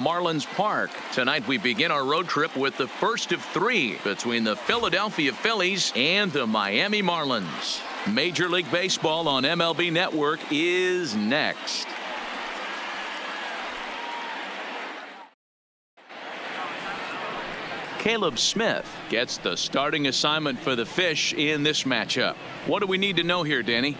Marlins Park. Tonight we begin our road trip with the first of three between the Philadelphia Phillies and the Miami Marlins. Major League Baseball on MLB Network is next. Caleb Smith gets the starting assignment for the Fish in this matchup. What do we need to know here, Danny?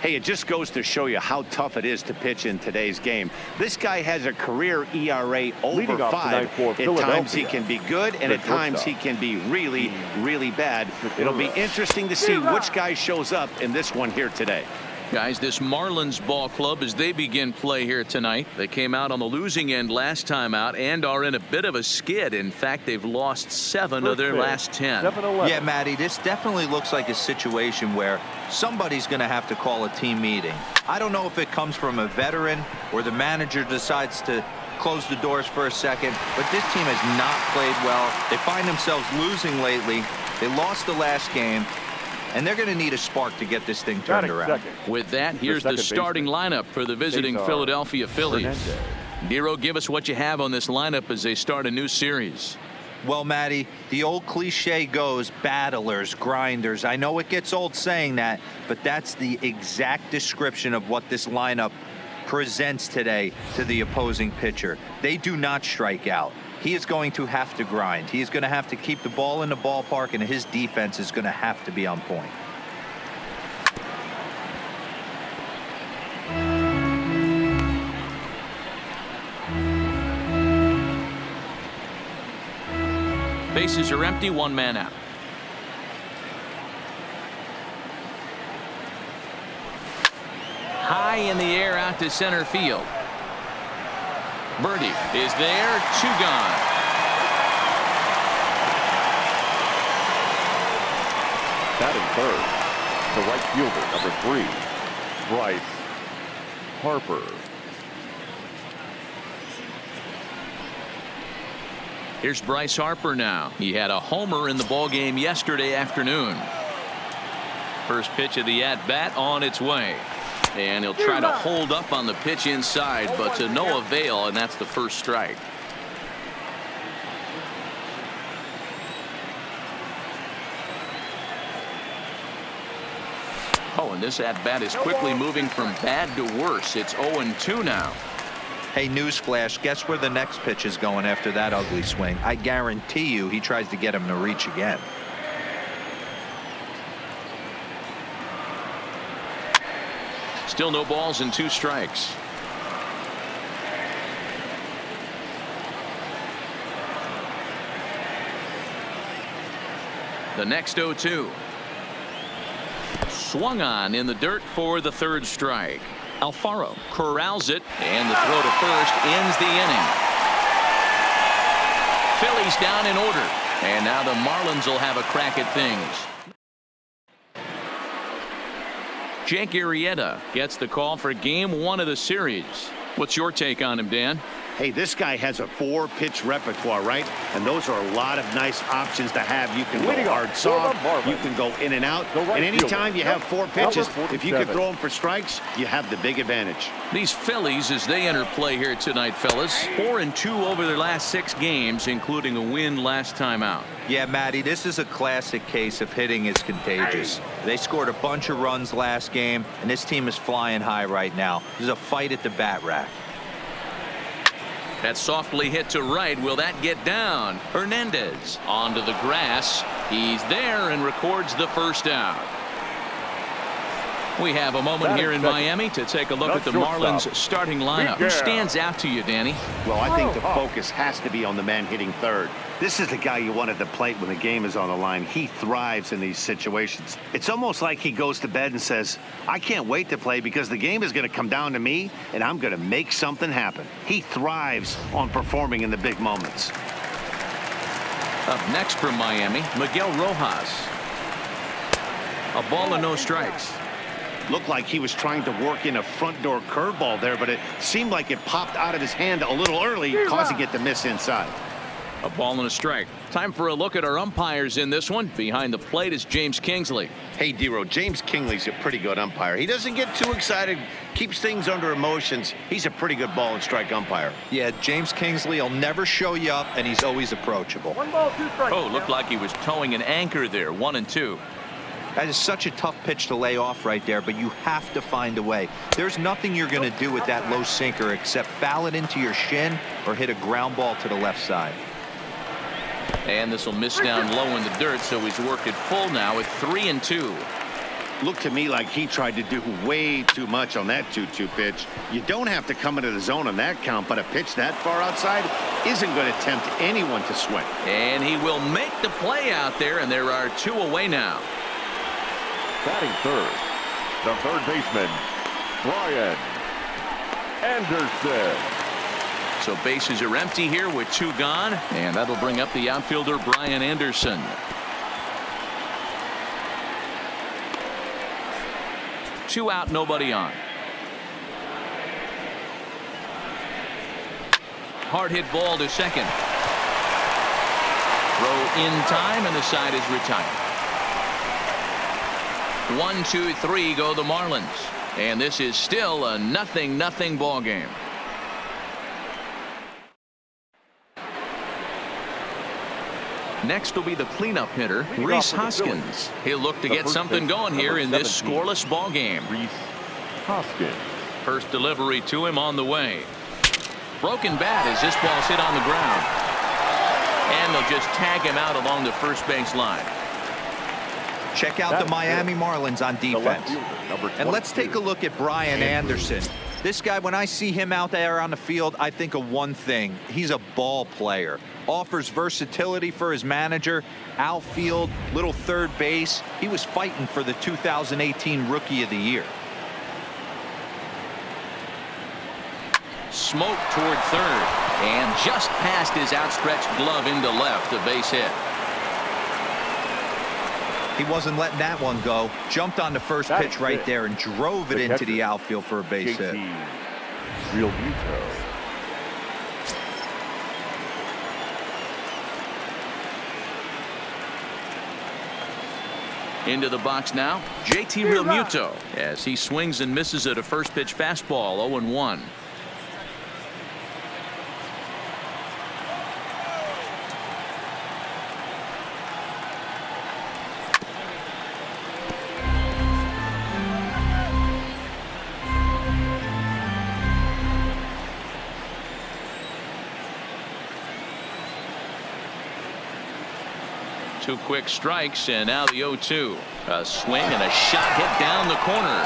Hey, it just goes to show you how tough it is to pitch in today's game. This guy has a career ERA over 5. At times he can be good, and at times he can be really, really bad. It'll be interesting to see which guy shows up in this one here today. Guys, this Marlins ball club, as they begin play here tonight, they came out on the losing end last time out and are in a bit of a skid. In fact, they've lost 7 of their last 10. Yeah, Matty, this definitely looks like a situation where somebody's going to have to call a team meeting. I don't know if it comes from a veteran or the manager decides to close the doors for a second, but this team has not played well. They find themselves losing lately. They lost the last game. And they're going to need a spark to get this thing turned around. With that, here's the starting lineup for the visiting Philadelphia Phillies. Nero, give us what you have on this lineup as they start a new series. Well, Matty, the old cliche goes battlers, grinders. I know it gets old saying that, but that's the exact description of what this lineup presents today to the opposing pitcher. They do not strike out. He is going to have to grind. He is going to have to keep the ball in the ballpark, and his defense is going to have to be on point. Bases are empty, 1 man out. High in the air out to center field. Birdie is there, 2 gone. Batting third, the right fielder, number 3, Bryce Harper. Here's Bryce Harper now. He had a homer in the ballgame yesterday afternoon. First pitch of the at-bat on its way. And he'll try to hold up on the pitch inside, but to no avail, and that's the first strike. Oh, and this at-bat is quickly moving from bad to worse. It's 0-2 now. Hey, newsflash, guess where the next pitch is going after that ugly swing? I guarantee you he tries to get him to reach again. Still no balls and 2 strikes. The next 0-2. Swung on in the dirt for the 3rd strike. Alfaro corrals it, and the throw to first ends the inning. Phillies down in order, and now the Marlins will have a crack at things. Jake Arrieta gets the call for game 1 of the series. What's your take on him, Dan? Hey, this guy has a 4-pitch repertoire, right? And those are a lot of nice options to have. You can go hard, soft, you can go in and out. And anytime you have 4 pitches, if you can throw them for strikes, you have the big advantage. These Phillies, as they enter play here tonight, fellas, 4-2 over their last 6 games, including a win last time out. Yeah, Matty, this is a classic case of hitting is contagious. They scored a bunch of runs last game, and this team is flying high right now. There's a fight at the bat rack. That's softly hit to right. Will that get down? Hernandez onto the grass. He's there and records the first out. We have a moment here in Miami to take a look at the Marlins starting lineup. Who stands out to you, Danny? Well, I think the focus has to be on the man hitting third. This is the guy you want at the plate when the game is on the line. He thrives in these situations. It's almost like he goes to bed and says, I can't wait to play because the game is going to come down to me and I'm going to make something happen. He thrives on performing in the big moments. Up next from Miami, Miguel Rojas. A ball and no strikes. Looked like he was trying to work in a front door curveball there, but it seemed like it popped out of his hand a little early, causing it to miss inside. A ball and a strike. Time for a look at our umpires in this one. Behind the plate is James Kingsley. Hey, D-Row, James Kingsley's a pretty good umpire. He doesn't get too excited, keeps things under emotions. He's a pretty good ball and strike umpire. Yeah, James Kingsley will never show you up, and he's always approachable. 1 ball, 2 strikes. Oh, looked like he was towing an anchor there. 1-2. That is such a tough pitch to lay off right there, but you have to find a way. There's nothing you're going to do with that low sinker except foul it into your shin or hit a ground ball to the left side. And this will miss down low in the dirt, so he's worked it full now at 3-2. Looked to me like he tried to do way too much on that 2-2 pitch. You don't have to come into the zone on that count, but a pitch that far outside isn't going to tempt anyone to swing. And he will make the play out there, and there are 2 away now. Batting third, the third baseman, Brian Anderson. So bases are empty here with 2 gone, and that'll bring up the outfielder Brian Anderson. Two out, nobody on. Hard hit ball to second. Throw in time, and the side is retired. 1, 2, 3 go the Marlins, and this is still a 0-0 ball game. Next will be the cleanup hitter, Rhys Hoskins. He'll look to get something going here in this scoreless ball game. Rhys Hoskins. First delivery to him on the way. Broken bat as this ball's hit on the ground. And they'll just tag him out along the first base line. Check out the Miami Marlins on defense. And let's take a look at Brian Anderson. This guy, when I see him out there on the field, I think of one thing. He's a ball player. Offers versatility for his manager. Outfield, little third base. He was fighting for the 2018 Rookie of the Year. Smoke toward third. And just past his outstretched glove into left, a base hit. He wasn't letting that one go. Jumped on the first pitch right there and drove it into the outfield for a base hit. Real Muto. Into the box now, JT Realmuto, as he swings and misses at a first pitch fastball. 0-1. Two quick strikes, and now the 0-2. A swing and a shot hit down the corner.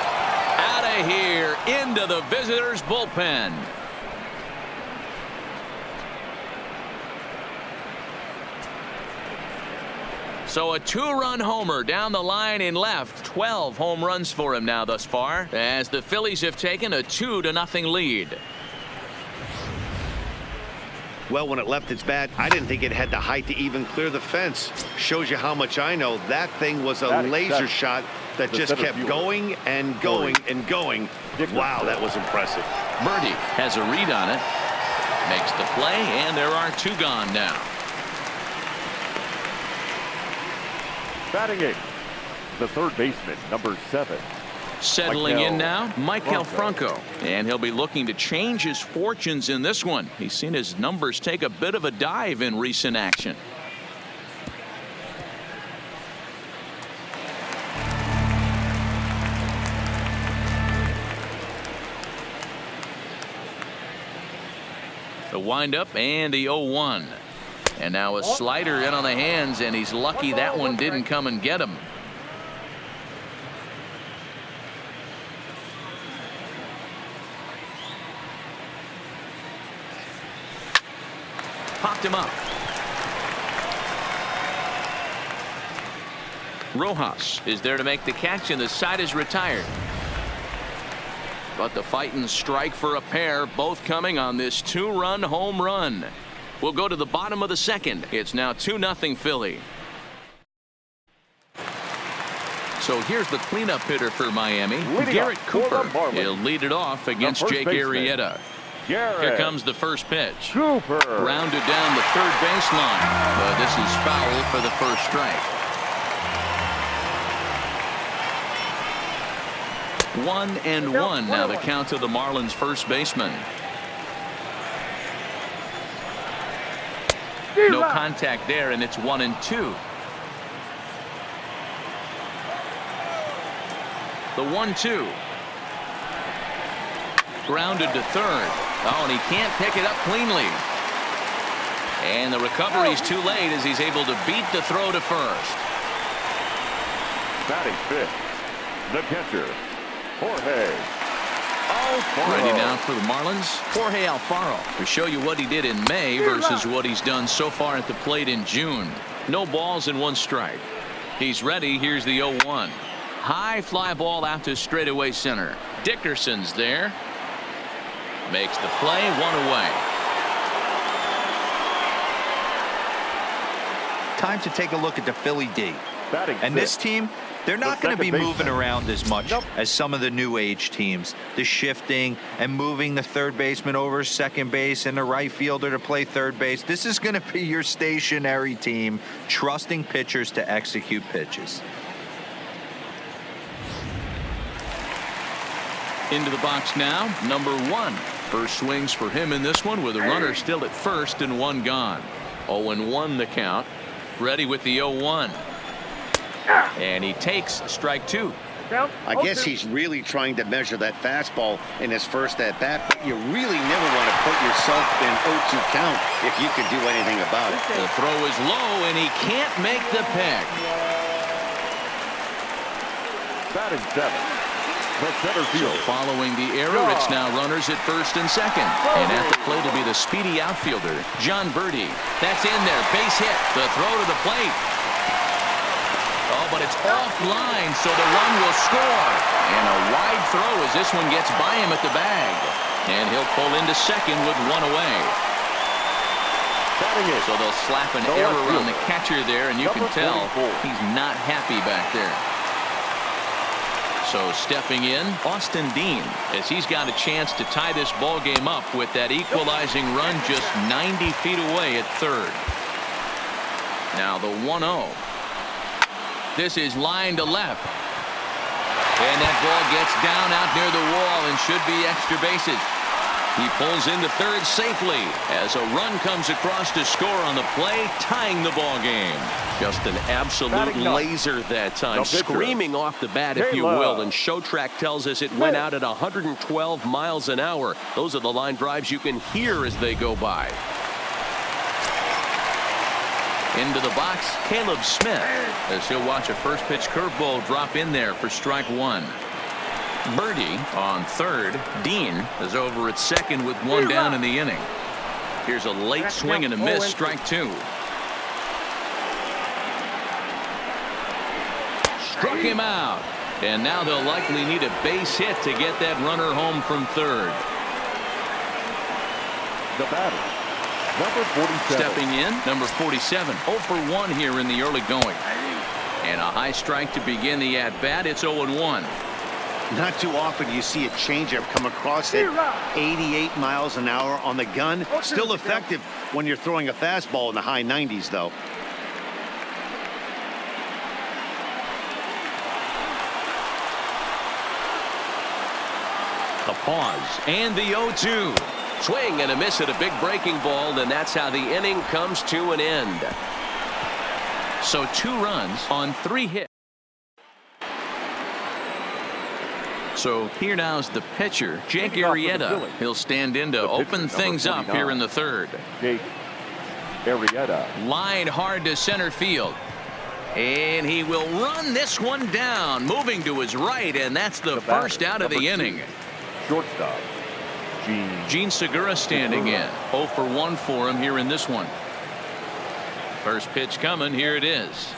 Out of here into the visitors' bullpen. So a 2-run homer down the line in left. 12 home runs for him now thus far, as the Phillies have taken a 2-0 lead. Well, when it left its bat, I didn't think it had the height to even clear the fence. Shows you how much I know. That thing was a laser shot that just kept going and going and going. Wow, that was impressive. Birdie has a read on it. Makes the play, and there are 2 gone now. Batting 8, the third baseman, number 7. Settling in now, Maikel Franco, and he'll be looking to change his fortunes in this one. He's seen his numbers take a bit of a dive in recent action. The windup and the 0-1. And now a slider in on the hands, and he's lucky that one didn't come and get him. Popped him up. Rojas is there to make the catch, and the side is retired. But the fighting strike for a pair, both coming on this 2-run home run. We'll go to the bottom of the second. It's now 2-0 Philly. So here's the cleanup hitter for Miami, Garrett Cooper. He'll lead it off against Jake Arrieta. Garrett. Here comes the first pitch. Cooper. Grounded down the third baseline. But this is foul for the first strike. 1-1 now the count to the Marlins first baseman. No contact there, and it's 1-2. The 1-2. Grounded to third. Oh, and he can't pick it up cleanly. And the recovery's too late as he's able to beat the throw to first. Batting fifth, the catcher, Jorge Alfaro. Ready now for the Marlins, Jorge Alfaro, to show you what he did in May versus what he's done so far at the plate in June. No balls and 1 strike. He's ready. Here's the 0-1. High fly ball out to straightaway center. Dickerson's there. Makes the play, 1 away. Time to take a look at the Philly D. Batting And fifth, this team, they're not the going to be second moving baseman. around as much Nope. as some of the new age teams. The shifting and moving the third baseman over second base and the right fielder to play third base. This is going to be your stationary team, trusting pitchers to execute pitches. Into the box now, number 1. First swings for him in this one with a runner still at first and 1 gone. 0-1 the count. Ready with the 0-1. And he takes strike 2. I guess he's really trying to measure that fastball in his first at bat, but you really never want to put yourself in 0-2 count if you can do anything about it. The throw is low and he can't make the pick. Batting seventh, the center field. Following the error, it's now runners at first and second. And at the plate will be the speedy outfielder, John Birdie. That's in there. Base hit. The throw to the plate. Oh, but it's offline, so the run will score. And a wide throw as this one gets by him at the bag. And he'll pull into second with 1 away. Batting eighth, So they'll slap an The error left on the fielder. catcher there, and you can Number tell 44. he's not happy back there. So stepping in, Austin Dean, as he's got a chance to tie this ball game up with that equalizing run just 90 feet away at third. Now the 1-0. This is line to left. And that ball gets down out near the wall and should be extra bases. He pulls into third safely as a run comes across to score on the play, tying the ball game. Just an absolute Batting ninth. laser that time, The pitcher. screaming off the bat, if you Caleb. will. And Showtrack tells us it went out at 112 miles an hour. Those are the line drives you can hear as they go by. Into the box, Caleb Smith, as he'll watch a first pitch curveball drop in there for strike 1. Birdie on third. Dean is over at second with 1 down in the inning. Here's a late swing and a miss, strike 2. Struck him out. And now they'll likely need a base hit to get that runner home from third. The batter, number 47. Stepping in, number 47. 0 for 1 here in the early going. And a high strike to begin the at-bat. It's 0-1. Not too often you see a changeup come across at 88 miles an hour on the gun. Still effective when you're throwing a fastball in the high 90s, though. A pause and the 0-2. Swing and a miss at a big breaking ball, and that's how the inning comes to an end. So 2 runs on 3 hits. So here now is the pitcher, Jake Leading off for the Arrieta. Phillies. He'll stand in to The pitcher, open number things up 49. here in the third. Jake Arrieta. Line hard to center field. And he will run this one down, moving to his right, and that's the batter, first out of the number 2. inning. Shortstop, Gene Segura standing in. 0 for 1 for him here in this one. First pitch coming. Here it is.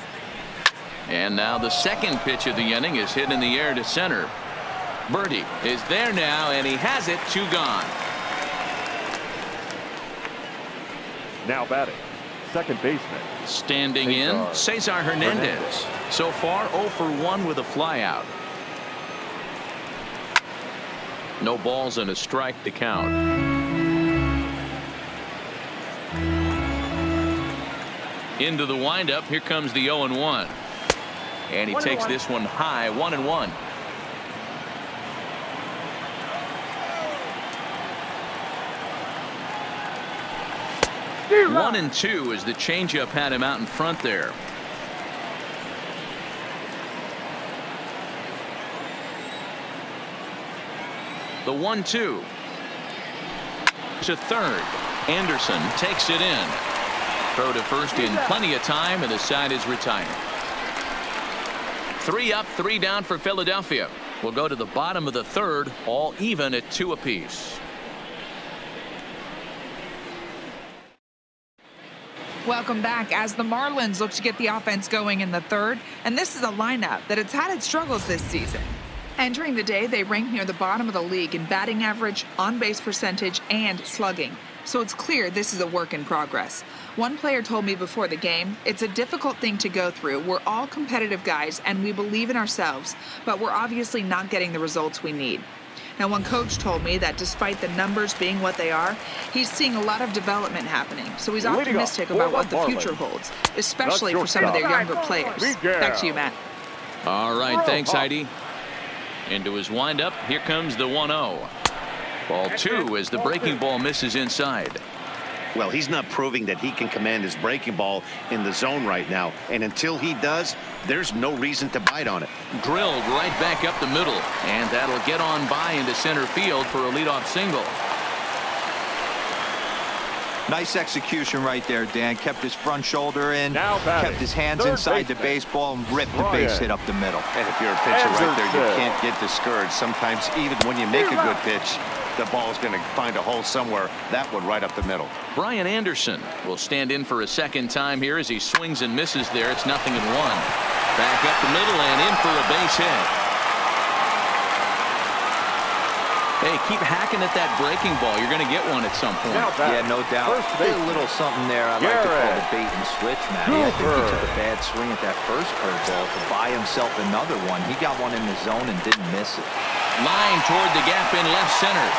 And now the second pitch of the inning is hit in the air to center. Birdie is there now, and he has it. 2 gone. now batting, second baseman. Standing in, Cesar Hernandez. So far 0 for 1 with a flyout. No balls and a strike to count. Into the windup. Here comes the 0-1. And he takes this one high. 1-1. 1-2 as the changeup had him out in front there. The 1-2 to third. Anderson takes it in. Throw to first in plenty of time, and the side is retired. 3 up, 3 down for Philadelphia. We'll go to the bottom of the third, all even at 2 apiece. Welcome back as the Marlins look to get the offense going in the third, and this is a lineup that has had its struggles this season. Entering the day, they rank near the bottom of the league in batting average, on-base percentage, and slugging. So it's clear this is a work in progress. One player told me before the game, it's a difficult thing to go through. We're all competitive guys, and we believe in ourselves, but we're obviously not getting the results we need. Now, one coach told me that despite the numbers being what they are, he's seeing a lot of development happening. So he's optimistic about what the future holds, especially for some of their younger players. Back to you, Matt. All right, thanks, Heidi. Into his windup. Here comes the 1-0. Ball 2 as the breaking ball misses inside. Well, he's not proving that he can command his breaking ball in the zone right now. And until he does, there's no reason to bite on it. Drilled right back up the middle. And that'll get on by into center field for a leadoff single. Nice execution right there, Dan. Kept his front shoulder in, kept his hands inside the baseball, and ripped the base hit up the middle. And if you're a pitcher right there, you can't get discouraged. Sometimes even when you make a good pitch, the ball's going to find a hole somewhere. That one right up the middle. Brian Anderson will stand in for a second time here as he swings and misses there. It's 0-1. Back up the middle and in for a base hit. Hey, keep hacking at that breaking ball. You're going to get one at some point. Yeah, no doubt. A little something there I like to call the bait and switch, Matty. I think he took a bad swing at that first curveball to buy himself another one. He got one in the zone and didn't miss it. Line toward the gap in left center.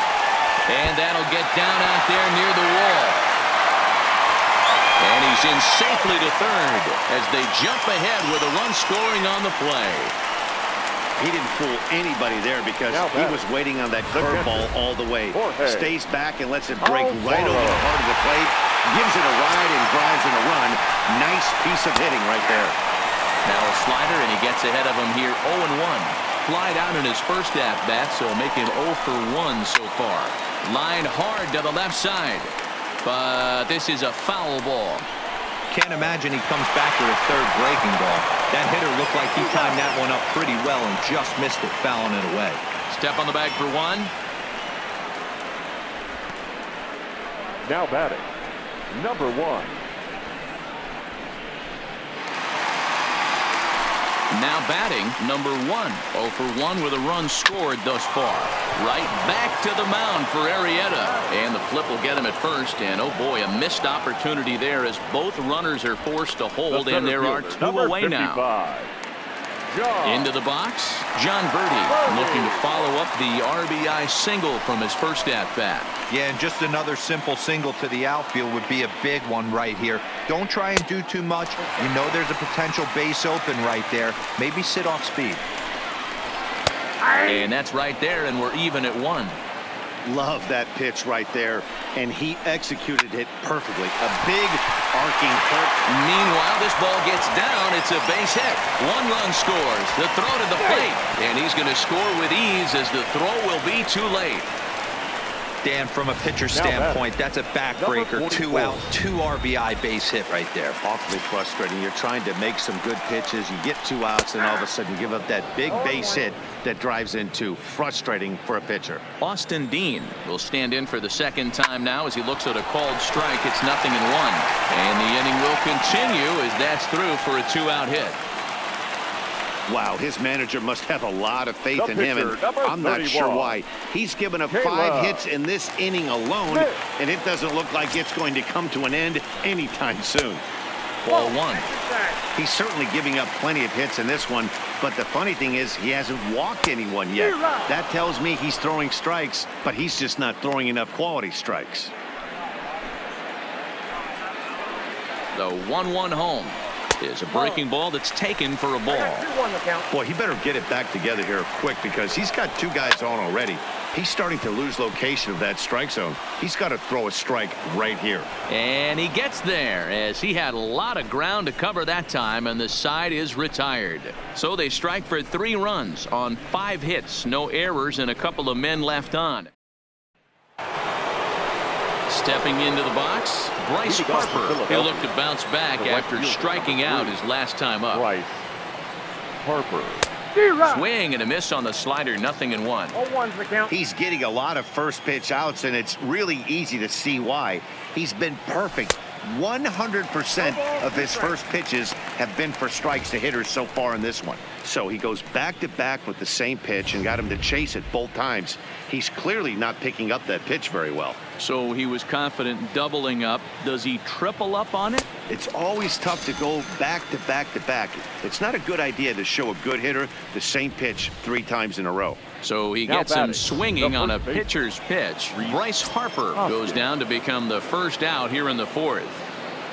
And that'll get down out there near the wall. And he's in safely to third as they jump ahead with a run scoring on the play. He didn't fool anybody there because he was waiting on that curveball all the way. Stays back and lets it break right over the heart of the plate. Gives it a ride and drives in a run. Nice piece of hitting right there. Now a slider, and he gets ahead of him here. 0-1. Flied out in his first at-bat, so make him 0 for 1 so far. Line hard to the left side. But this is a foul ball. Can't imagine he comes back with a third breaking ball. That hitter looked like he timed that one up pretty well and just missed it, fouling it away. Step on the bag for 1. Now batting, number 1. Now batting, number 1. 0 for 1 with a run scored thus far. Right back to the mound for Arrieta. And the flip will get him at first. And oh boy, a missed opportunity there as both runners are forced to hold. And there are 2 away now. Into the box, John Verdi looking to follow up the RBI single from his first at-bat. Yeah, and just another simple single to the outfield would be a big one right here. Don't try and do too much. You know there's a potential base open right there. Maybe sit off speed. And that's right there, and we're even at 1. Love that pitch right there, and he executed it perfectly. A big arcing hook. Meanwhile, this ball gets down. It's a base hit. 1 run scores. The throw to the plate, and he's going to score with ease as the throw will be too late. Dan, from a pitcher standpoint, that's a backbreaker. 2 out, 2 RBI base hit right there. Awfully frustrating. You're trying to make some good pitches. You get 2 outs, and all of a sudden give up that big base hit that drives in 2. Frustrating for a pitcher. Austin Dean will stand in for the second time now as he looks at a called strike. It's 0-1. And the inning will continue as that's through for a 2-out hit. Wow, his manager must have a lot of faith in him, and I'm not sure why. He's given up 5 hits in this inning alone, and it doesn't look like it's going to come to an end anytime soon. Ball 1. He's certainly giving up plenty of hits in this one, but the funny thing is he hasn't walked anyone yet. That tells me he's throwing strikes, but he's just not throwing enough quality strikes. The 1-1 home is a breaking ball that's taken for a ball. Boy, he better get it back together here quick because he's got two guys on already. He's starting to lose location of that strike zone. He's got to throw a strike right here. And he gets there as he had a lot of ground to cover that time, and the side is retired. So they strike for 3 runs on 5 hits, no errors, and a couple of men left on. Stepping into the box, Bryce Harper. He'll look to bounce back after striking out his last time up. Bryce Harper. Swing and a miss on the slider, 0-1. He's getting a lot of first pitch outs, and it's really easy to see why. He's been perfect. 100% of his first pitches have been for strikes to hitters so far in this one. So he goes back to back with the same pitch and got him to chase it both times. He's clearly not picking up that pitch very well. So he was confident doubling up. Does he triple up on it? It's always tough to go back to back to back. It's not a good idea to show a good hitter the same pitch 3 times in a row. So he Now gets him batting, swinging on a pitcher's pitch. Bryce Harper goes down to become the first out here in the 4th.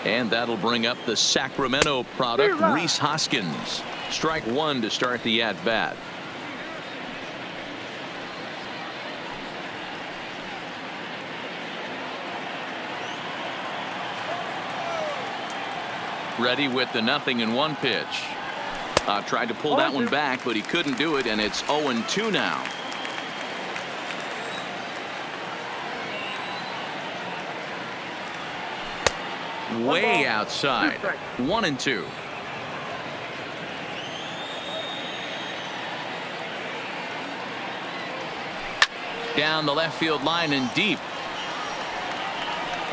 And that'll bring up the Sacramento product, Rhys Hoskins. Strike 1 to start the at-bat. Ready with the 0-1 pitch. Tried to pull that one back, but he couldn't do it, and it's 0-2 now. Way outside. 1-2. Down the left field line and deep.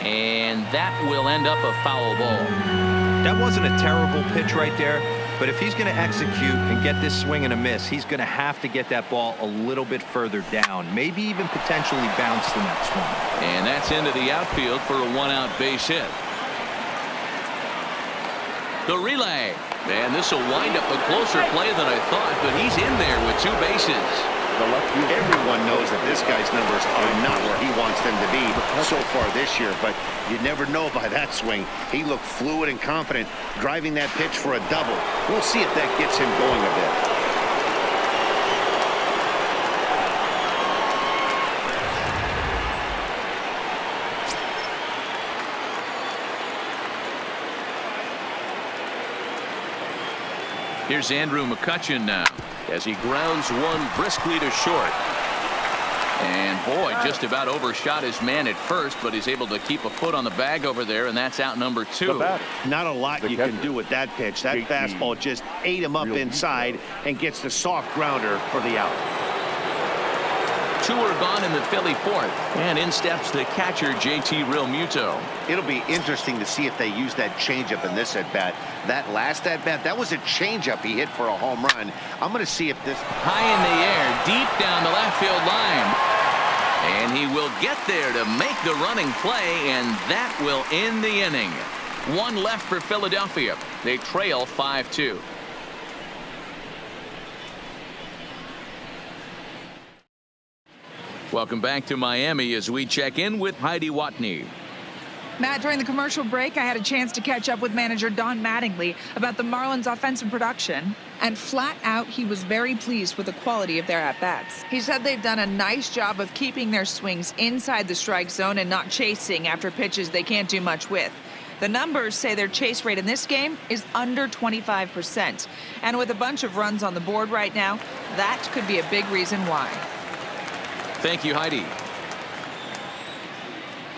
And that will end up a foul ball. That wasn't a terrible pitch right there, but if he's going to execute and get this swing and a miss, he's going to have to get that ball a little bit further down, maybe even potentially bounce the next one. And that's into the outfield for a 1-out base hit. The relay, and this will wind up a closer play than I thought, but he's in there with 2 bases. Everyone knows that this guy's numbers are not where he wants them to be so far this year, but you never know by that swing. He looked fluid and confident, driving that pitch for a double. We'll see if that gets him going a bit. Here's Andrew McCutchen now as he grounds one briskly to short. And boy, just about overshot his man at first, but he's able to keep a foot on the bag over there, and that's out number 2. Not a lot you can do with that pitch. That fastball just ate him up inside and gets the soft grounder for the out. 2 are gone in the Philly 4th, and in steps the catcher JT Realmuto. It'll be interesting to see if they use that changeup in this at-bat. That last at-bat, that was a changeup he hit for a home run. I'm going to see if this... High in the air, deep down the left field line. And he will get there to make the running play, and that will end the inning. 1 left for Philadelphia. They trail 5-2. Welcome back to Miami as we check in with Heidi Watney. Matt, during the commercial break, I had a chance to catch up with manager Don Mattingly about the Marlins' offensive production. And flat out, he was very pleased with the quality of their at-bats. He said they've done a nice job of keeping their swings inside the strike zone and not chasing after pitches they can't do much with. The numbers say their chase rate in this game is under 25%. And with a bunch of runs on the board right now, that could be a big reason why. Thank you, Heidi.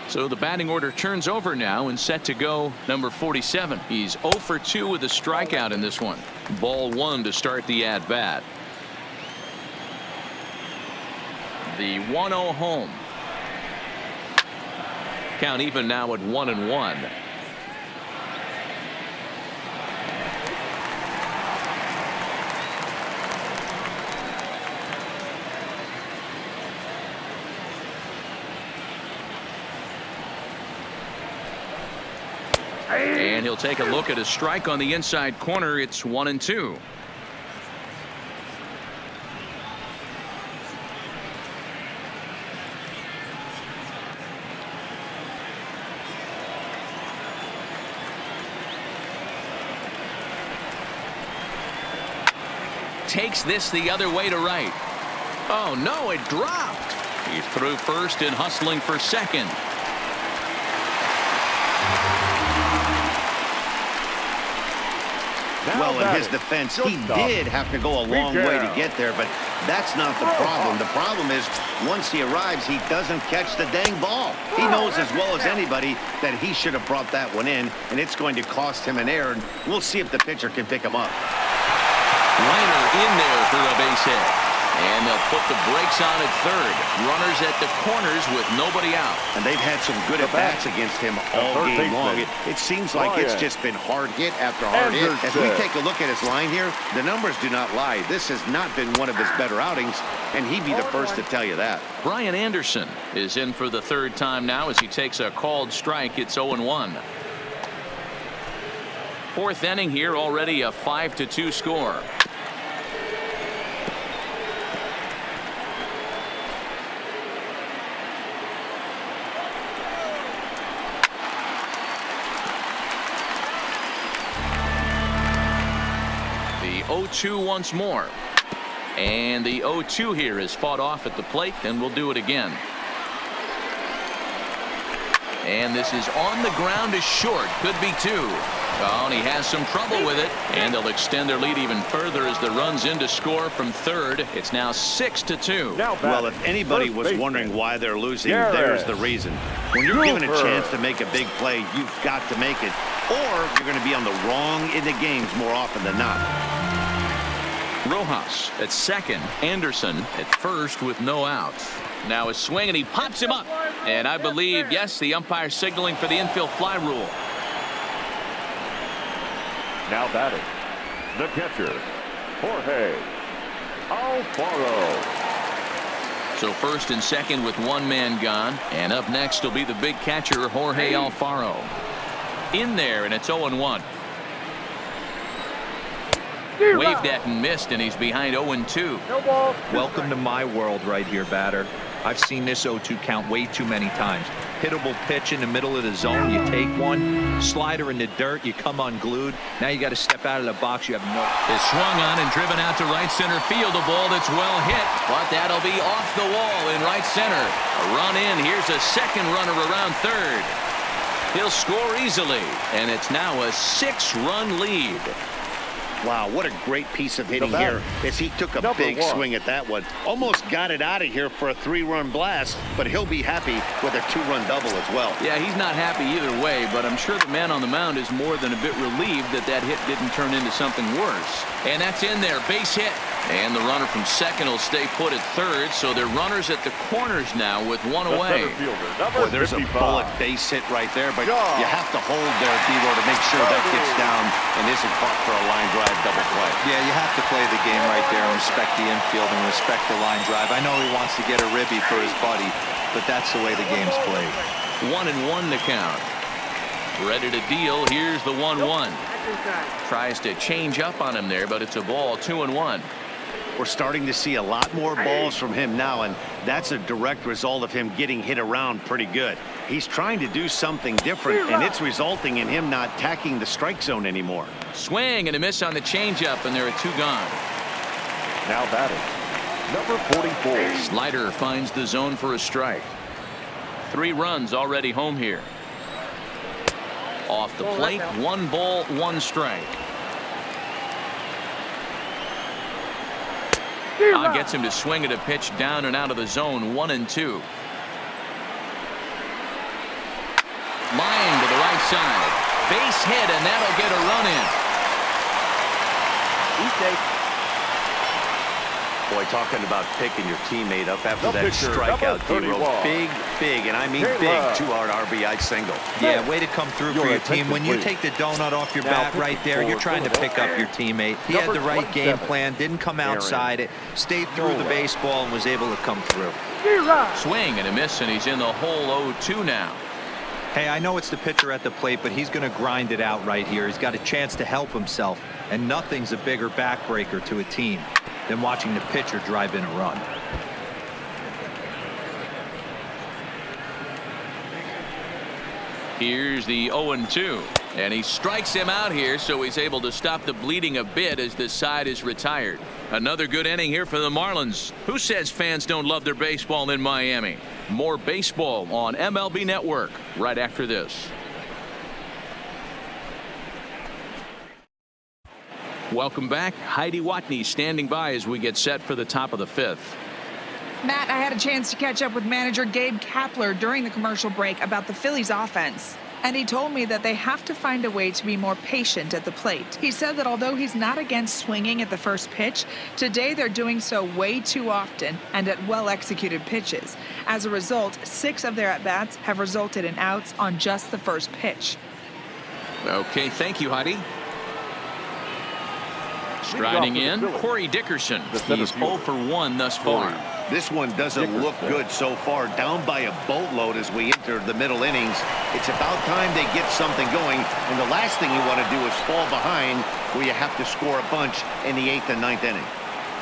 So the batting order turns over now and set to go number 47. He's 0 for 2 with a strikeout in this one. Ball 1 to start the at-bat. The 1-0 home. Count even now at 1-1. And he'll take a look at a strike on the inside corner. It's 1-2. takes this the other way to right. Oh, no, it dropped. He's through first and hustling for second. Well, in his defense, he did have to go a long way to get there, but that's not the problem. The problem is once he arrives, he doesn't catch the dang ball. He knows as well as anybody that he should have brought that one in, and it's going to cost him an error. And we'll see if the pitcher can pick him up. Liner in there for a base hit. And they'll put the brakes on at third. Runners at the corners with nobody out. And they've had some good at-bats against him all game long. It seems like it's just been hard hit after hard hit. As we take a look at his line here, the numbers do not lie. This has not been one of his better outings, and he'd be the first to tell you that. Brian Anderson is in for the third time now as he takes a called strike. It's 0-1. Fourth inning here, already a 5-2 score. The 0-2 once more. And the 0-2 here is fought off at the plate, and we'll do it again. And this is on the ground is short. Could be two. Oh, and he has some trouble with it. And they'll extend their lead even further as the run's in to score from third. It's now 6-2. Well, if anybody was wondering why they're losing, there's the reason. When you're given a chance to make a big play, you've got to make it. Or you're going to be on the wrong end of games more often than not. Rojas at second. Anderson at first with no outs. Now a swing, and he pops him up. And I believe, yes, the umpire signaling for the infield fly rule. Now batting, the catcher, Jorge Alfaro. So first and second with one man gone. And up next will be the big catcher, Jorge Alfaro. In there, and it's 0-1. Waved at and missed, and he's behind 0-2. Welcome to my world right here, batter. I've seen this 0-2 count way too many times. Hittable pitch in the middle of the zone, you take one. Slider in the dirt, you come unglued. Now you got to step out of the box. You have no. Is swung on and driven out to right center field. A ball that's well hit, but that'll be off the wall in right center. A run in. Here's a second runner around third. He'll score easily, and it's now a 6-run lead. Wow, what a great piece of hitting here as he took a big swing at that one. Almost got it out of here for a 3-run blast, but he'll be happy with a 2-run double as well. Yeah, he's not happy either way, but I'm sure the man on the mound is more than a bit relieved that that hit didn't turn into something worse. And that's in there, base hit. And the runner from second will stay put at third, so they're runners at the corners now with one away. Boy, there's a bullet base hit right there, but you have to hold there, D-Row, to make sure that gets down and isn't caught for a line drive double play. Yeah, you have to play the game right there and respect the infield and respect the line drive. I know he wants to get a ribby for his buddy, but that's the way the game's played. 1-1 to count. Ready to deal. Here's the 1-1. Tries to change up on him there, but it's a ball. 2-1. We're starting to see a lot more balls from him now, and that's a direct result of him getting hit around pretty good. He's trying to do something different, and it's resulting in him not attacking the strike zone anymore. Swing and a miss on the changeup, and there are 2 gone. Now batting, number 44. Slider finds the zone for a strike. 3 runs already home here. Off the plate, 1 ball, 1 strike. Gets him to swing at a pitch down and out of the zone. 1-2. Line to the right side. Base hit, and that'll get a run in. Boy, talking about picking your teammate up after that strikeout, D-Row. Big, and I mean big 2-hard RBI single. Yeah, way to come through for your team. When you take the donut off your bat right there, you're trying to pick up your teammate. He had the right game plan, didn't come outside it, stayed through the baseball, and was able to come through. Swing and a miss, and he's in the hole 0-2 now. Hey, I know it's the pitcher at the plate, but he's going to grind it out right here. He's got a chance to help himself, and nothing's a bigger backbreaker to a team than watching the pitcher drive in a run. Here's the 0-2. And he strikes him out here, so he's able to stop the bleeding a bit as this side is retired. Another good inning here for the Marlins. Who says fans don't love their baseball in Miami? More baseball on MLB Network right after this. Welcome back. Heidi Watney standing by as we get set for the top of the fifth. Matt, I had a chance to catch up with manager Gabe Kapler during the commercial break about the Phillies offense. And he told me that they have to find a way to be more patient at the plate. He said that although he's not against swinging at the first pitch, today they're doing so way too often and at well-executed pitches. As a result, 6 of their at-bats have resulted in outs on just the first pitch. Okay, thank you, Heidi. Striding in, Corey Dickerson. He's 0 for 1 thus far. This one doesn't look good so far. Down by a boatload as we enter the middle innings. It's about time they get something going. And the last thing you want to do is fall behind where you have to score a bunch in the 8th and 9th inning.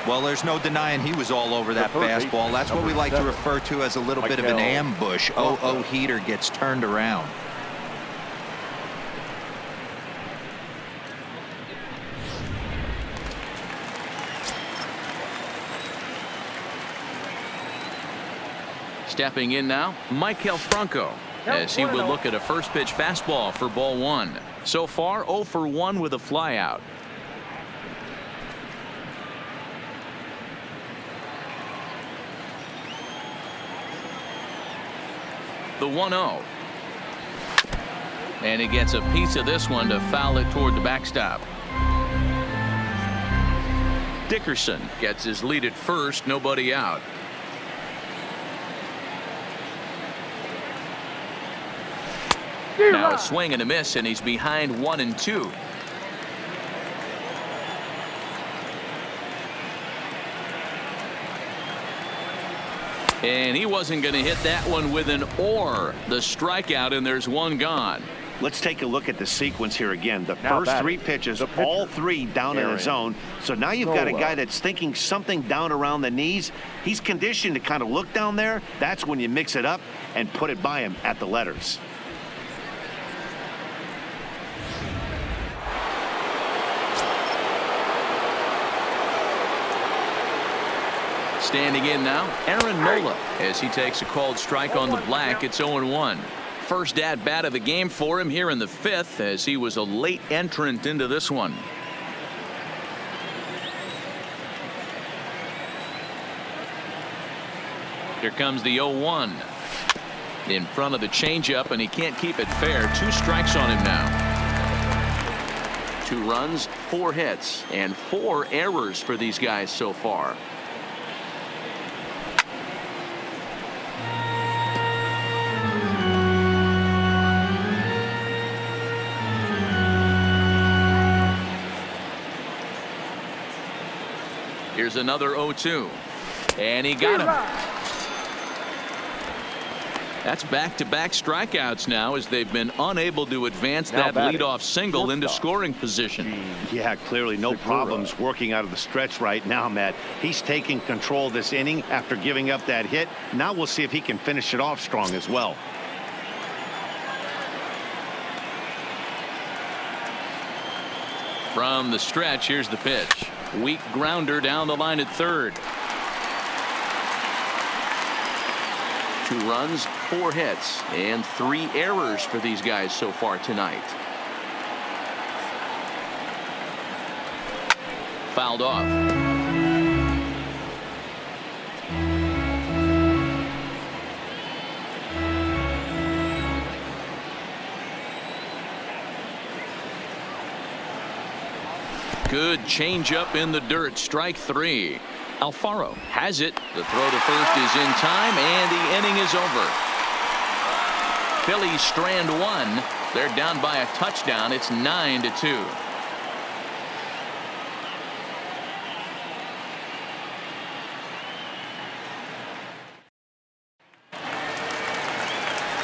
Well, there's no denying he was all over that fastball. That's what we like to refer to as a little bit of an ambush. Oh, heater gets turned around. Stepping in now, Maikel Franco, as he will look at a first pitch fastball for ball 1. So far, 0 for 1 with a flyout. The 1-0. And he gets a piece of this one to foul it toward the backstop. Dickerson gets his lead at first, nobody out. Now a swing and a miss, and he's behind 1-2. And he wasn't going to hit that one with an or. The strikeout, and there's one gone. Let's take a look at the sequence here again. The first 3 pitches, all 3 down in the zone. So now you've got a guy that's thinking something down around the knees. He's conditioned to kind of look down there. That's when you mix it up and put it by him at the letters. Standing in now, Aaron Nola, as he takes a called strike on the black. It's 0-1. First at bat of the game for him here in the 5th, as he was a late entrant into this one. Here comes the 0-1 in front of the changeup, and he can't keep it fair. 2 strikes on him now. 2 runs, 4 hits, and 4 errors for these guys so far. Here's another 0-2. And he got him. That's back-to-back strikeouts now, as they've been unable to advance that leadoff single into scoring position. Yeah, clearly no problems working out of the stretch right now, Matt. He's taking control of this inning after giving up that hit. Now we'll see if he can finish it off strong as well. From the stretch, here's the pitch. Weak grounder down the line at third. 2 runs, 4 hits, and 3 errors for these guys so far tonight. Fouled off. Good changeup in the dirt. Strike 3. Alfaro has it. The throw to first is in time, and the inning is over. Phillies strand 1. They're down by a touchdown. It's 9-2.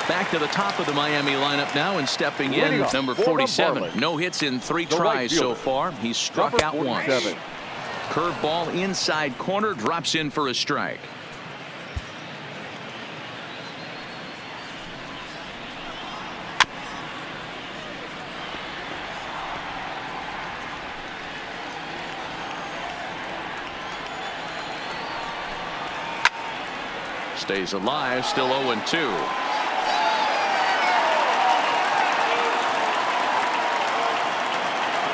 Back to the top of the Miami lineup now, and stepping in, number 47. No hits in 3 tries so far. He's struck out once. Curveball inside corner, drops in for a strike. Stays alive, still 0-2.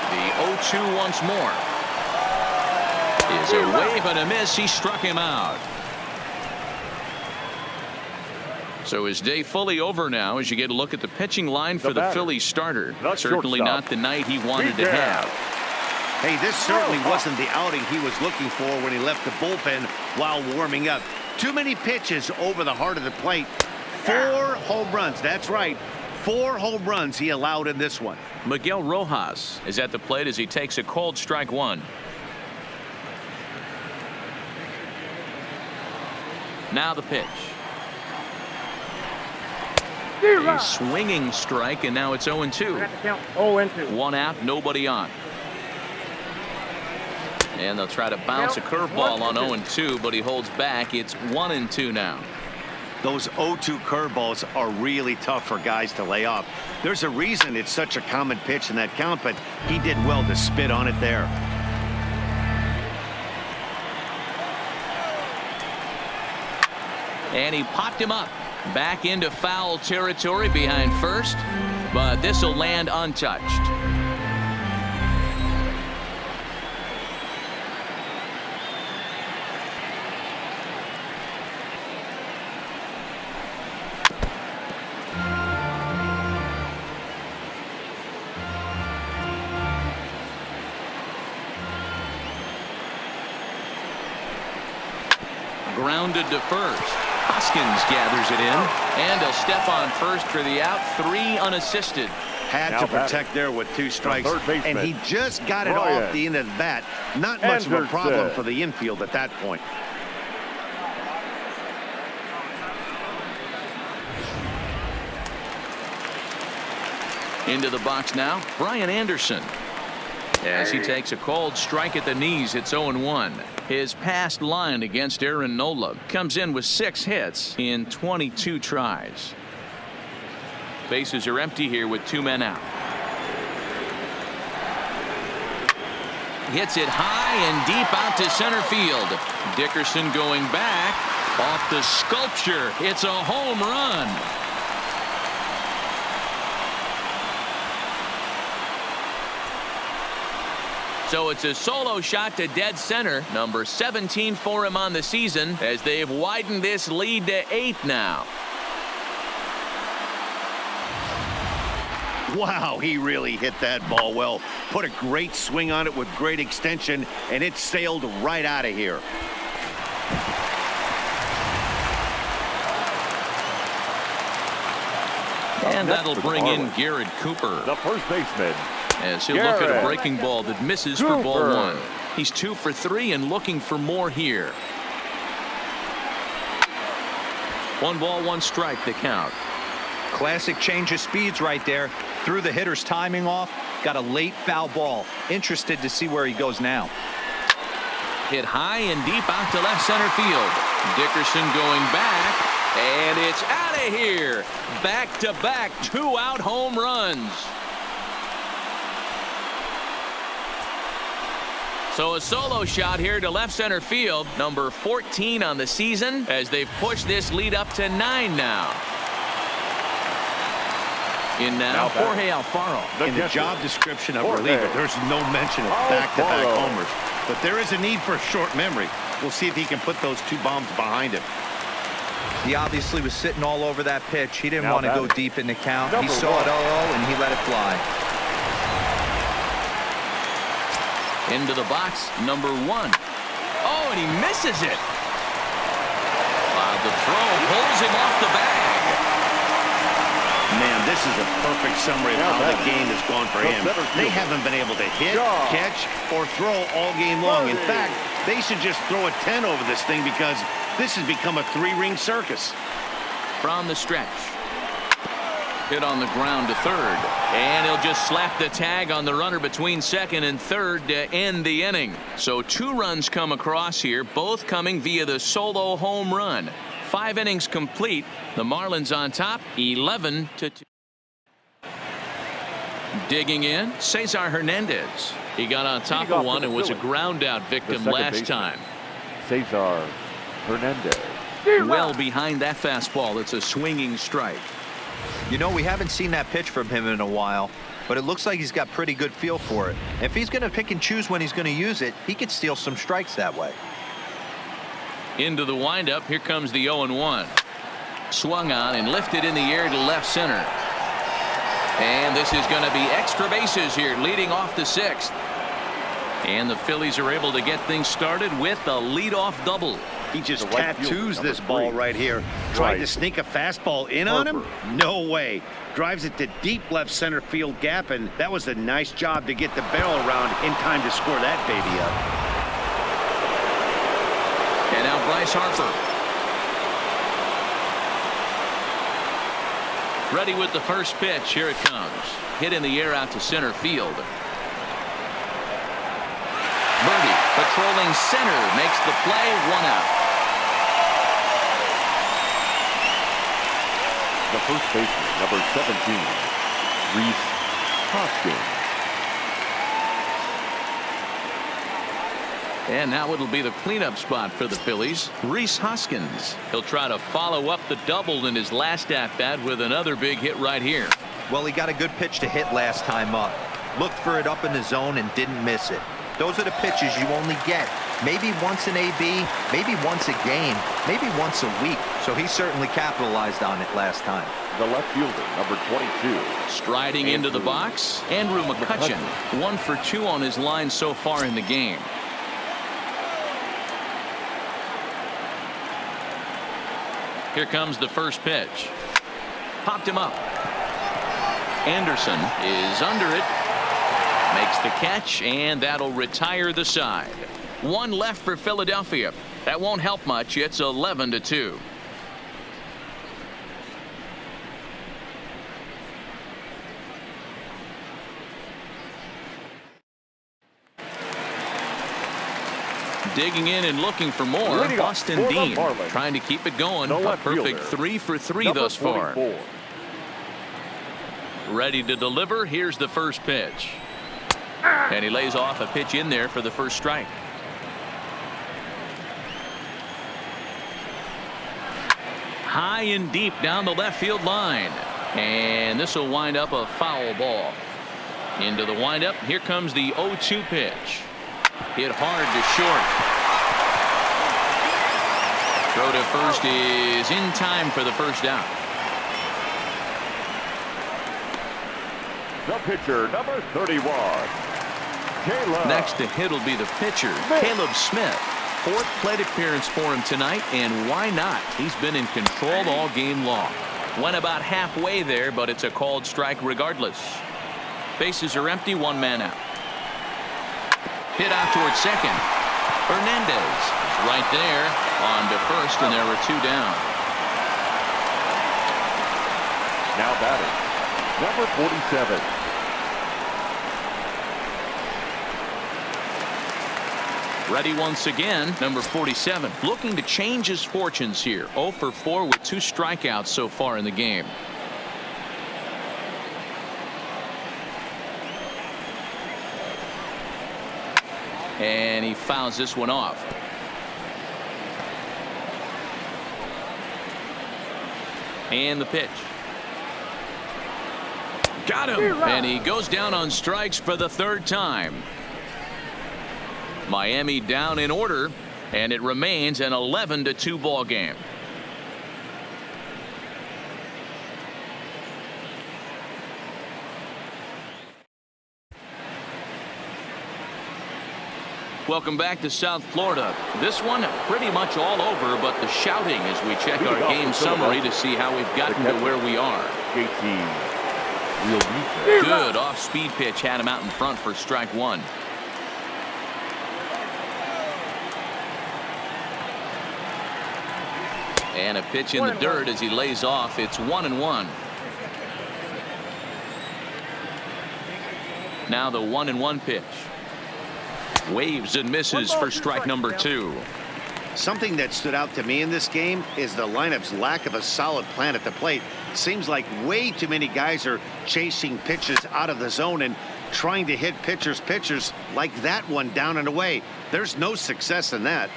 The 0-2 once more. Is a wave and a miss. He struck him out. So his day fully over now as you get a look at the pitching line for the Phillies starter. Certainly not the night he wanted to have. Hey, this certainly wasn't the outing he was looking for when he left the bullpen while warming up. Too many pitches over the heart of the plate. 4 home runs. That's right. 4 home runs he allowed in this one. Miguel Rojas is at the plate as he takes a cold strike 1. Now the pitch. A swinging strike, and now it's 0-2. 0-2. 1 out, nobody on. And they'll try to bounce a curveball on 0-2, but he holds back. It's 1-2 now. Those 0-2 curveballs are really tough for guys to lay off. There's a reason it's such a common pitch in that count, but he did well to spit on it there. And he popped him up. Back into foul territory behind first, but this will land untouched. Grounded to first. Hoskins gathers it in, and he'll step on first for the out. 3 unassisted. Had to protect there with 2 strikes, and he just got it off the end of the bat. Not much of a problem for the infield at that point. Into the box now, Brian Anderson. As he takes a cold strike at the knees, it's 0-1. His past line against Aaron Nola comes in with 6 hits in 22 tries. Bases are empty here with 2 men out. Hits it high and deep out to center field. Dickerson going back off the sculpture. It's a home run. So it's a solo shot to dead center, number 17 for him on the season, as they've widened this lead to 8 now. Wow, he really hit that ball well. Put a great swing on it with great extension, and it sailed right out of here. And that'll bring in Garrett Cooper, the first baseman, as he'll look at a breaking ball that misses for ball 1. He's 2 for 3 and looking for more here. 1 ball, 1 strike, the count. Classic change of speeds right there. Threw the hitter's timing off. Got a late foul ball. Interested to see where he goes now. Hit high and deep out to left center field. Dickerson going back, and it's out of here. Back-to-back 2-out home runs. So a solo shot here to left center field, number 14 on the season, as they've pushed this lead up to 9 now. In now, Jorge Alfaro. In the job description of reliever, there's no mention of back-to-back homers. But there is a need for short memory. We'll see if he can put those 2 bombs behind him. He obviously was sitting all over that pitch. He didn't want to go deep in the count. He saw it 0-0 and he let it fly. Into the box, number 1. Oh, and he misses it. The throw pulls him off the bag. Man, this is a perfect summary of how the game has gone for him. They haven't been able to hit, catch, or throw all game long. In fact, they should just throw a 10 over this thing because this has become a 3-ring circus. From the stretch. Hit on the ground to third. And he'll just slap the tag on the runner between second and third to end the inning. So 2 runs come across here, both coming via the solo home run. 5 innings complete. The Marlins on top, 11-2. Digging in, Cesar Hernandez. He got on top of one and was a ground out victim last time. Cesar Hernandez. well behind that fastball. It's a swinging strike. You know, we haven't seen that pitch from him in a while, but it looks like he's got pretty good feel for it. If he's going to pick and choose when he's going to use it, he could steal some strikes that way. Into the windup. Here comes the 0-1. Swung on and lifted in the air to left center. And this is going to be extra bases here, leading off the 6th. And the Phillies are able to get things started with a leadoff double. He just tattoos this ball right here. Tried to sneak a fastball in on him? No way. Drives it to deep left center field gap, and that was a nice job to get the barrel around in time to score that baby up. And now Bryce Harper. Ready with the first pitch. Here it comes. Hit in the air out to center field. Birdie patrolling center makes the play. 1 out. The first baseman, number 17, Rhys Hoskins. And now it'll be the cleanup spot for the Phillies. Rhys Hoskins. He'll try to follow up the double in his last at-bat with another big hit right here. Well, he got a good pitch to hit last time up. Looked for it up in the zone and didn't miss it. Those are the pitches you only get maybe once in AB, maybe once a game, maybe once a week. So he certainly capitalized on it last time. The left fielder, number 22. Striding into the box, Andrew McCutchen. 1 for 2 on his line so far in the game. Here comes the first pitch. Popped him up. Anderson is under it. Makes the catch, and that'll retire the side. 1 left for Philadelphia. That won't help much. It's 11-2. Digging in and looking for more. Austin Dean trying to keep it going. A perfect 3 for 3 thus far. Ready to deliver. Here's the first pitch. And he lays off a pitch in there for the first strike. High and deep down the left field line. And this will wind up a foul ball. Into the windup. Here comes the 0-2 pitch. Hit hard to short. Throw to first is in time for the first out. The pitcher, number 31. Caleb. Next to hit will be the pitcher, Caleb Smith. 4th plate appearance for him tonight, and why not? He's been in control all game long. Went about halfway there, but it's a called strike regardless. Bases are empty, 1 man out. Hit out towards second. Hernandez right there on to first, and there were 2 down. Now batting, number 47. Ready once again, number 47. Looking to change his fortunes here. 0 for 4 with 2 strikeouts so far in the game. And he fouls this one off. And the pitch. Got him. And he goes down on strikes for the 3rd time. Miami down in order, and it remains an 11-2 ball game. Welcome back to South Florida. This one pretty much all over, but the shouting as we check our game summary to see how we've gotten to where we are. Good off-speed pitch had him out in front for strike 1. And a pitch in the dirt as he lays off. It's 1-1. Now the 1-1 pitch. Waves and misses for strike number 2. Something that stood out to me in this game is the lineup's lack of a solid plan at the plate. Seems like way too many guys are chasing pitches out of the zone and trying to hit pitchers like that one down and away. There's no success in that.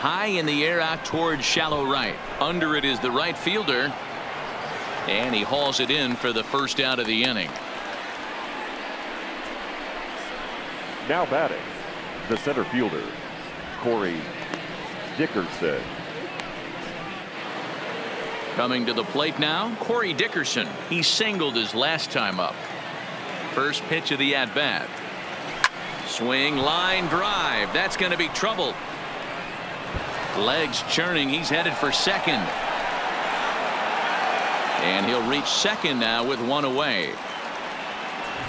high in the air out towards shallow right. Under it is the right fielder. And he hauls it in for the first out of the inning. Now batting, the center fielder, Corey Dickerson. Coming to the plate now, Corey Dickerson. He singled his last time up. First pitch of the at-bat. Swing, line drive. That's going to be trouble. Legs churning. He's headed for second. And he'll reach second now with one away.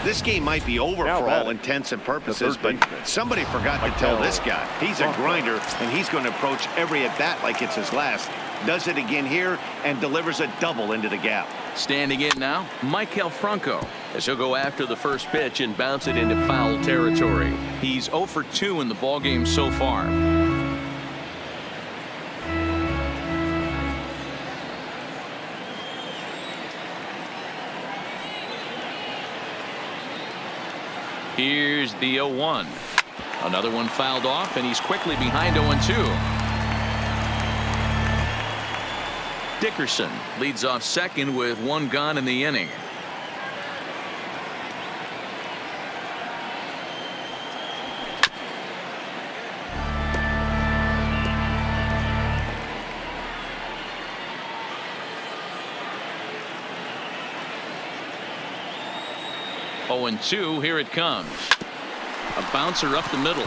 This game might be over for all intents and purposes, but somebody forgot to tell this guy. He's a grinder, and he's going to approach every at-bat like it's his last. Does it again here and delivers a double into the gap. Standing in now, Michael Franco, as he'll go after the first pitch and bounce it into foul territory. He's 0 for 2 in the ballgame so far. Here's the 0-1. Another one fouled off, and he's quickly behind 0-2. Dickerson leads off second with one gone in the inning. Oh, and 2. Here it comes. A bouncer up the middle.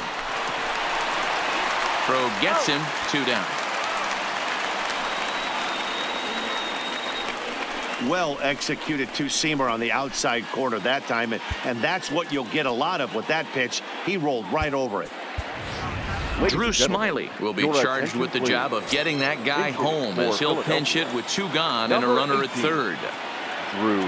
Throw gets him. 2 down. Well executed two-seamer on the outside corner that time, and that's what you'll get a lot of with that pitch. He rolled right over it. Drew Smiley will be charged with the job of getting that guy home as he'll pinch hit with 2 gone and a runner at third. Drew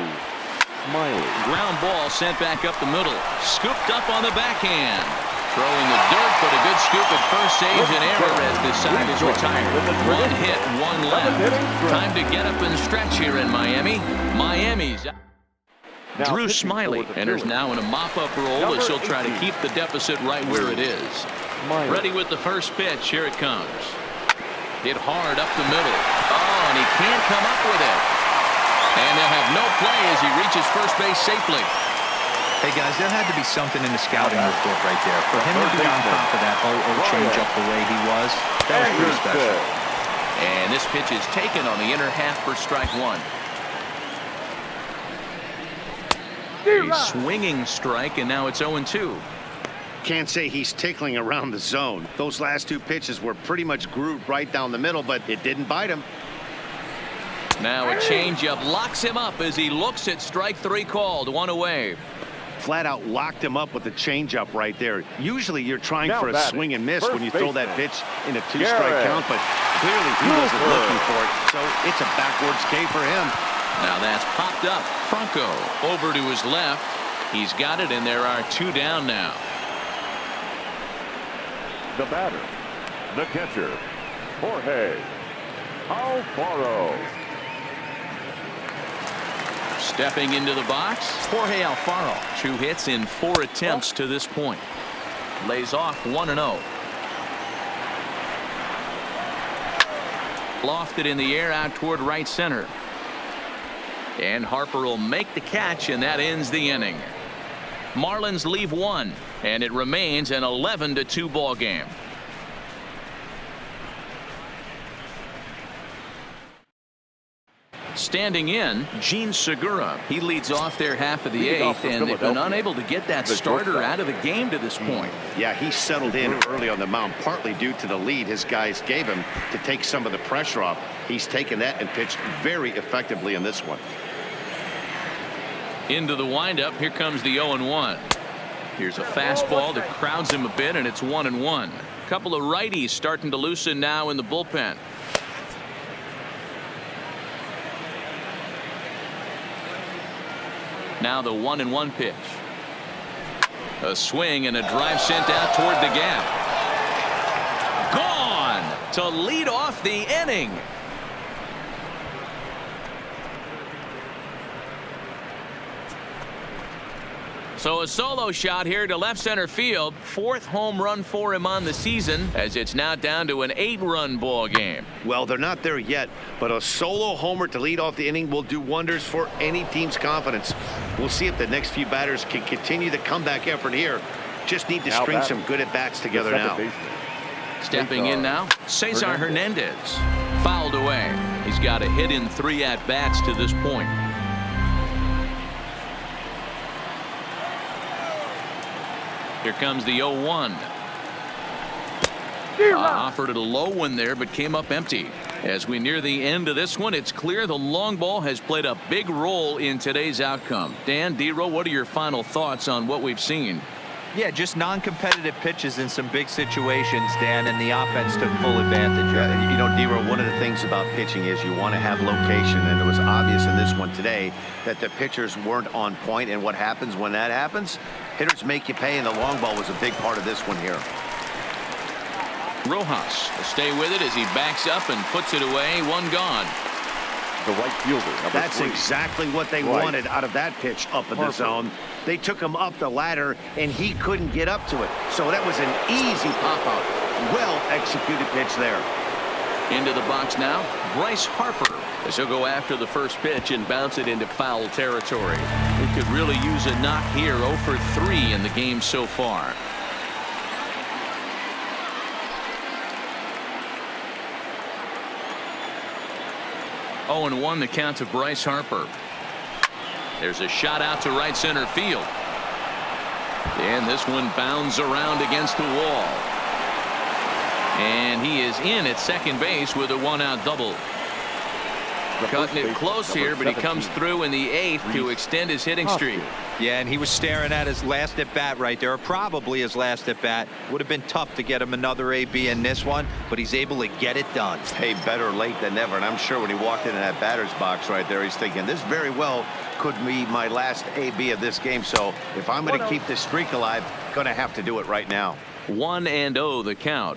Smiley. Ground ball sent back up the middle. Scooped up on the backhand. Throwing the dirt, but a good scoop at first. Saves an error as the side is retired. 1 hit, 1 left. Time to get up and stretch here in Miami. Miami's Drew Smiley enters now in a mop-up role as he'll try to keep the deficit right where it is. Ready with the first pitch. Here it comes. Hit hard up the middle. Oh, and he can't come up with it. And they'll have no play as he reaches first base safely. Hey, guys, there had to be something in the scouting report right there. For him to be on top of that 0-0 change-up the way he was, that was pretty special. And this pitch is taken on the inner half for strike 1. A swinging strike, and now it's 0-2. Can't say he's tickling around the zone. Those last 2 pitches were pretty much grooved right down the middle, but it didn't bite him. Now a changeup locks him up as he looks at strike 3 called. 1 away. Flat out locked him up with the changeup right there. Usually you're trying for a swing and miss when you throw that pitch in a 2-strike count, but clearly he wasn't looking for it, so it's a backwards K for him. Now that's popped up. Franco over to his left. He's got it, and there are 2 down now. The batter, the catcher, Jorge Alfaro. Stepping into the box, Jorge Alfaro. 2 hits in 4 attempts to this point. Lays off 1-0. Lofted in the air out toward right center. And Harper will make the catch, and that ends the inning. Marlins leave 1, and it remains an 11-2 ball game. Standing in, Gene Segura. He leads off their half of the 8th, and they've been unable to get that starter out of the game to this point. Yeah, he settled in early on the mound, partly due to the lead his guys gave him to take some of the pressure off. He's taken that and pitched very effectively in this one. Into the windup, here comes the 0-1. Here's a fastball that crowds him a bit, and it's 1-1. A couple of righties starting to loosen now in the bullpen. Now the 1-1 pitch. A swing and a drive sent out toward the gap. Gone to lead off the inning. So a solo shot here to left center field. 4th home run for him on the season, as it's now down to an 8-run ball game. Well, they're not there yet, but a solo homer to lead off the inning will do wonders for any team's confidence. We'll see if the next few batters can continue the comeback effort here. Just need to string some good at-bats together now. Stepping in now, Cesar Hernandez. Fouled away. He's got a hit in 3 at-bats to this point. Here comes the 0-1. Offered it a low one there, but came up empty. As we near the end of this one, it's clear the long ball has played a big role in today's outcome. Dan, D-Row, what are your final thoughts on what we've seen? Yeah, just non-competitive pitches in some big situations, Dan, and the offense took full advantage of it. You know, D-Row, one of the things about pitching is you want to have location, and it was obvious in this one today that the pitchers weren't on point, and what happens when that happens? Hitters make you pay, and the long ball was a big part of this one here. Rojas will stay with it as he backs up and puts it away. 1 gone. The right fielder, number That's 3. exactly what they wanted out of that pitch up in the zone. They took him up the ladder, and he couldn't get up to it. So that was an easy pop-out. Well-executed pitch there. Into the box now, Bryce Harper, as he'll go after the first pitch and bounce it into foul territory. He could really use a knock here. 0 for 3 in the game so far. Oh, and 1 the count to Bryce Harper. There's a shot out to right center field. And this one bounds around against the wall. And he is in at second base with a 1-out double. Cutting it close here, but he comes through in the 8th to extend his hitting streak. Yeah, and he was staring at his last at-bat right there, or probably his last at-bat. Would have been tough to get him another AB in this one, but he's able to get it done. Hey, better late than never. And I'm sure when he walked into that batter's box right there, he's thinking, this very well could be my last AB of this game. So if I'm going to keep this streak alive, going to have to do it right now. 1-0 the count.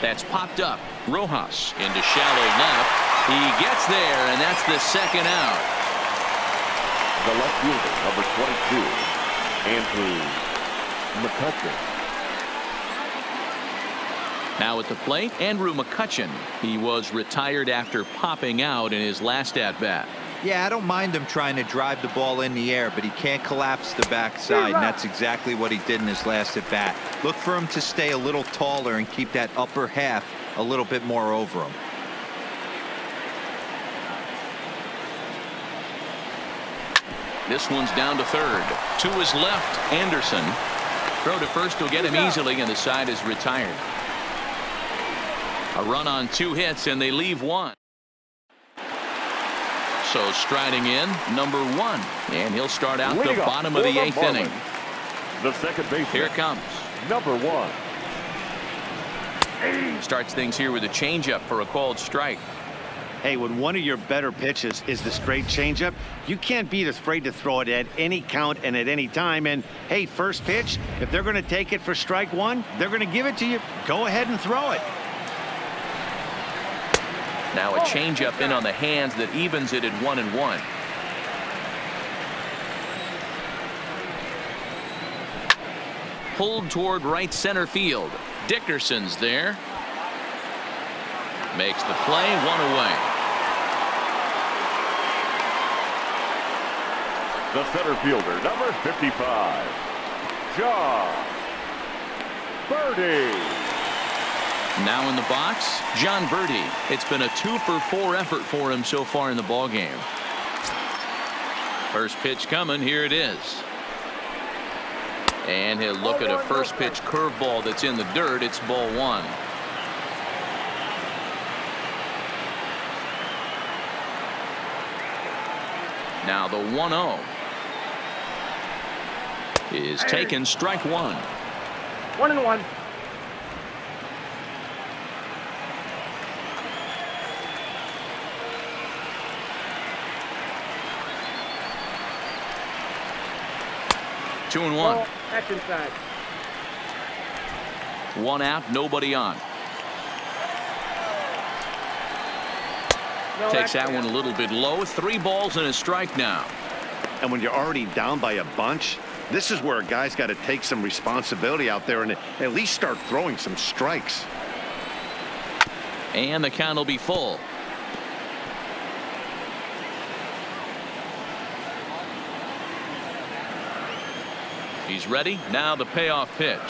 That's popped up. Rojas into shallow left. He gets there, and that's the 2nd out. The left fielder, number 22, Andrew McCutcheon. Now at the plate, Andrew McCutcheon. He was retired after popping out in his last at-bat. Yeah, I don't mind him trying to drive the ball in the air, but he can't collapse the backside, and that's exactly what he did in his last at-bat. Look for him to stay a little taller and keep that upper half a little bit more over him. This one's down to third. To his left, Anderson. Throw to first will get him easily, and the side is retired. A run on 2 hits, and they leave 1. So striding in, number 1, and he'll start out the bottom of the 8th inning. The second baseman. Here it comes. Number 1. Starts things here with a changeup for a called strike. Hey, when one of your better pitches is the straight changeup, you can't be afraid to throw it at any count and at any time. And hey, first pitch, if they're going to take it for strike 1, they're going to give it to you. Go ahead and throw it. Now a changeup in on the hands that evens it at 1-1. Pulled toward right center field. Dickerson's there. Makes the play, 1 away. The center fielder, number 55, John Birdie. Now in the box, John Birdie. It's been a 2-for-4 effort for him so far in the ballgame. First pitch coming. Here it is. And he'll look at a first pitch curveball that's in the dirt. It's ball 1. Now the 1-0 is taken. Strike 1. 1-1. Two and 1. That's inside. 1 out, nobody on. No, Takes that one a little bit low. 3 balls and a strike now. And when you're already down by a bunch, this is where a guy's got to take some responsibility out there and at least start throwing some strikes. And the count will be full. He's ready. Now the payoff pitch.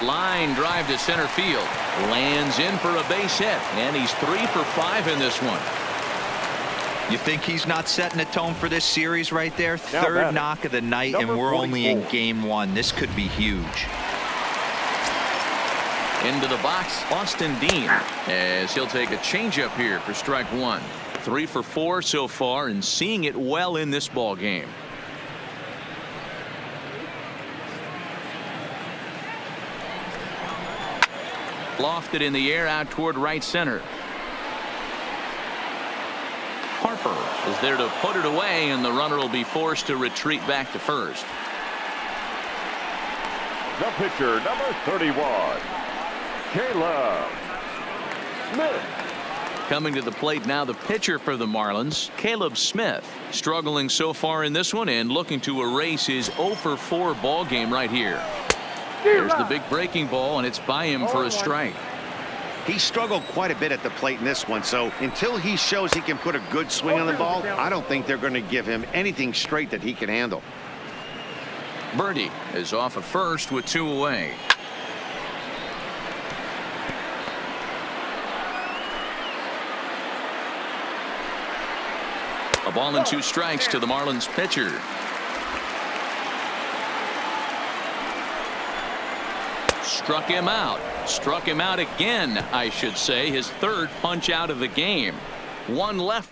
Line drive to center field. Lands in for a base hit. And he's 3 for 5 in this one. You think he's not setting the tone for this series right there? Third knock of the night, and we're only in game 1. This could be huge. Into the box, Austin Dean, as he'll take a changeup here for strike 1. 3 for 4 so far, and seeing it well in this ball game. Lofted in the air out toward right center. Harper is there to put it away, and the runner will be forced to retreat back to first. The pitcher, number 31, Caleb Smith. Coming to the plate now, the pitcher for the Marlins, Caleb Smith, struggling so far in this one and looking to erase his 0 for 4 ball game right here. There's the big breaking ball, and it's by him for a strike. He struggled quite a bit at the plate in this one, so until he shows he can put a good swing on the ball, I don't think they're going to give him anything straight that he can handle. Birdie is off of first with 2 away. A ball and 2 strikes to the Marlins pitcher. Struck him out. Struck him out again, I should say. His 3rd punch out of the game. 1 left.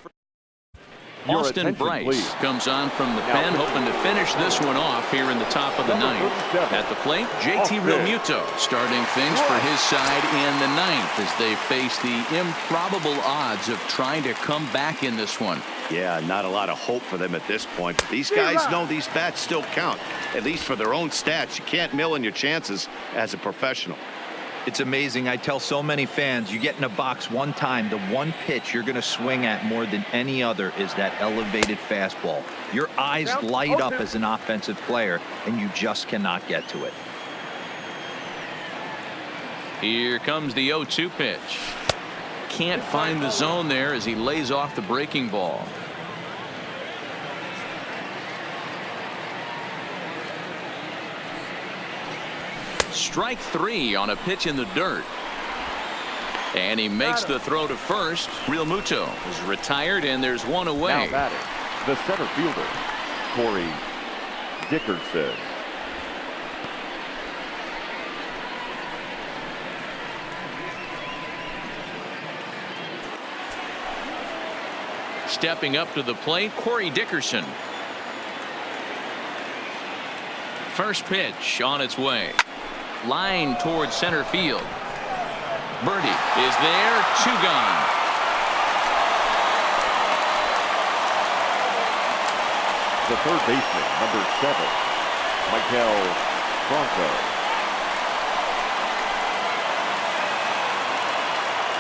Austin Bryce comes on from the pen, hoping to finish this one off here in the top of the 9th. At the plate, JT Realmuto starting things for his side in the 9th as they face the improbable odds of trying to come back in this one. Yeah, not a lot of hope for them at this point. But these guys know these bats still count, at least for their own stats. You can't mill in your chances as a professional. It's amazing. I tell so many fans, you get in a box one time, the one pitch you're going to swing at more than any other is that elevated fastball. Your eyes light up as an offensive player, and you just cannot get to it. Here comes the 0-2 pitch. Can't find the zone there as he lays off the breaking ball. Strike 3 on a pitch in the dirt. And he makes the throw to first. Realmuto is retired, and there's 1 away. Now batting, the center fielder, Corey Dickerson. Stepping up to the plate, Corey Dickerson. First pitch on its way. Line towards center field. Birdie is there. 2 gone. The third baseman, number 7, Michael Franco.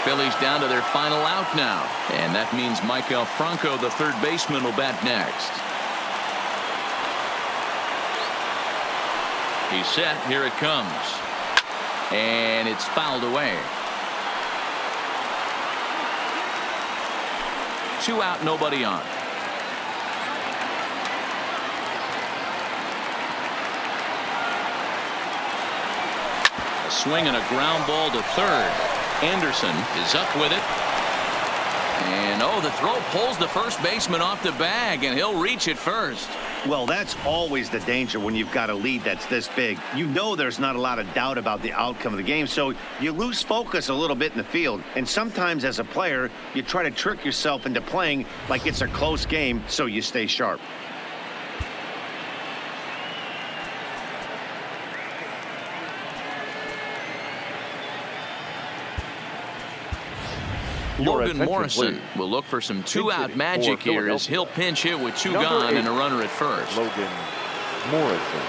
Phillies down to their final out now, and that means Michael Franco, the third baseman, will bat next. He's set. Here it comes. And it's fouled away. 2 out, nobody on. A swing and a ground ball to third. Anderson is up with it. And the throw pulls the first baseman off the bag, and he'll reach it first. Well, that's always the danger when you've got a lead that's this big. You know there's not a lot of doubt about the outcome of the game, so you lose focus a little bit in the field. And sometimes as a player, you try to trick yourself into playing like it's a close game so you stay sharp. Logan Morrison will look for some 2-out magic here as he'll pinch hit with 2 gone and a runner at first. Logan Morrison.